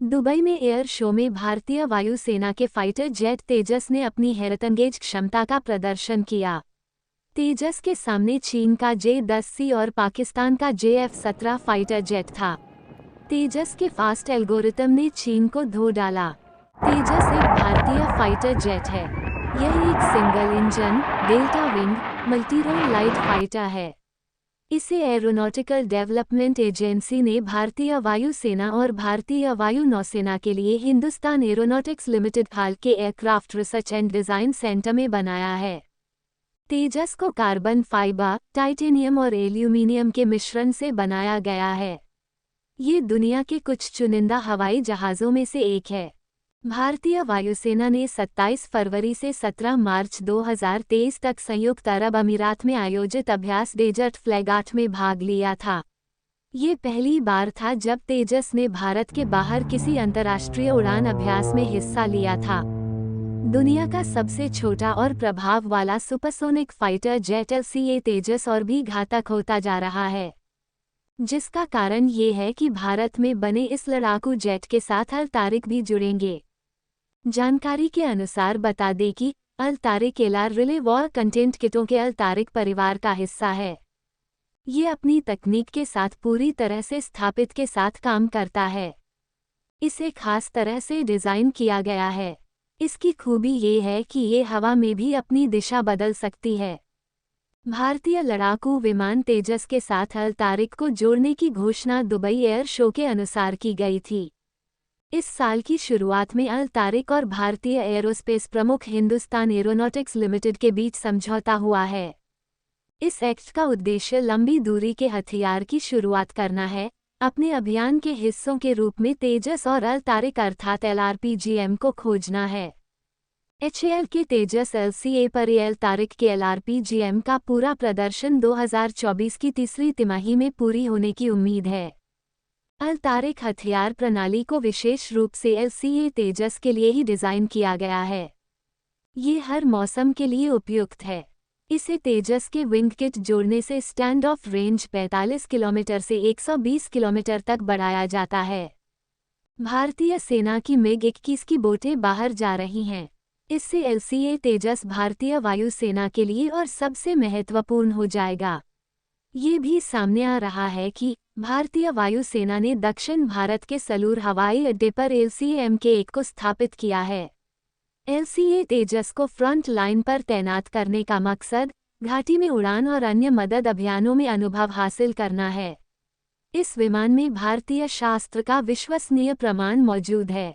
Dubai में air show में भारतीय वायुसेना के फाइटर जेट तेजस ने अपनी हैरतअंगेज क्षमता का प्रदर्शन किया। तेजस के सामने चीन का J-10C और पाकिस्तान का JF-17 फाइटर जेट था। तेजस के फास्ट एल्गोरिथम ने चीन को धो डाला। तेजस एक भारतीय फाइटर जेट है। यह एक single engine, delta wing, multirole light fighter है। इसे एरोनॉटिकल डेवलपमेंट एजेंसी ने भारतीय वायुसेना और भारतीय वायु नौसेना के लिए हिंदुस्तान एरोनॉटिक्स लिमिटेड हाल के aircraft research and design centre में बनाया है। तेजस को कार्बन फाइबर, टाइटेनियम और एल्यूमीनियम के मिश्रण से बनाया गया है। ये दुनिया के कुछ चुनिंदा हवाई जहाज़ों में से एक है। भारतीय वायुसेना ने 27 फरवरी से 17 मार्च 2023 तक संयुक्त अरब अमीरात में आयोजित अभ्यास डेजर्ट फ्लैगाट में भाग लिया था। ये पहली बार था जब तेजस ने भारत के बाहर किसी अंतर्राष्ट्रीय उड़ान अभ्यास में हिस्सा लिया था। दुनिया का सबसे छोटा और प्रभाव वाला सुपरसोनिक फाइटर जेट LCA तेजस और भी घातक होता जा रहा है, जिसका कारण ये है कि भारत में बने इस लड़ाकू जेट के साथ अल तारिक भी जुड़ेंगे। जानकारी के अनुसार बता दें कि अल तारिक एलआर रिले वॉर कंटेंट किटों के अल तारिक परिवार का हिस्सा है। ये अपनी तकनीक के साथ पूरी तरह से स्थापित के साथ काम करता है। इसे खास तरह से डिज़ाइन किया गया है। इसकी खूबी ये है कि ये हवा में भी अपनी दिशा बदल सकती है। भारतीय लड़ाकू विमान तेजस के साथ अल तारिक को जोड़ने की घोषणा दुबई एयर शो के अनुसार की गई थी। इस साल की शुरुआत में अल तारिक और भारतीय एरोस्पेस प्रमुख हिंदुस्तान एरोनॉटिक्स लिमिटेड के बीच समझौता हुआ है। इस एक्ट का उद्देश्य लंबी दूरी के हथियार की शुरुआत करना है। अपने अभियान के हिस्सों के रूप में तेजस और अल तारिक अर्थात LRPGM को खोजना है। HAL के तेजस LCA पर अल तारिक के LRPGM का पूरा प्रदर्शन 2024 की तीसरी तिमाही में पूरी होने की उम्मीद है। अल तारिक हथियार प्रणाली को विशेष रूप से LCA तेजस के लिए ही डिज़ाइन किया गया है। ये हर मौसम के लिए उपयुक्त है। इसे तेजस के विंग किट जोड़ने से स्टैंड ऑफ रेंज 45 किलोमीटर से 120 किलोमीटर तक बढ़ाया जाता है। भारतीय सेना की MiG-21 की बोटें बाहर जा रही हैं। इससे LCA तेजस भारतीय वायुसेना के लिए और सबसे महत्वपूर्ण हो जाएगा। ये भी सामने आ रहा है कि भारतीय वायुसेना ने दक्षिण भारत के सलूर हवाई अड्डे पर LCA Mk1 को स्थापित किया है। LCA तेजस को फ्रंट लाइन पर तैनात करने का मकसद घाटी में उड़ान और अन्य मदद अभियानों में अनुभव हासिल करना है। इस विमान में भारतीय शास्त्र का विश्वसनीय प्रमाण मौजूद है।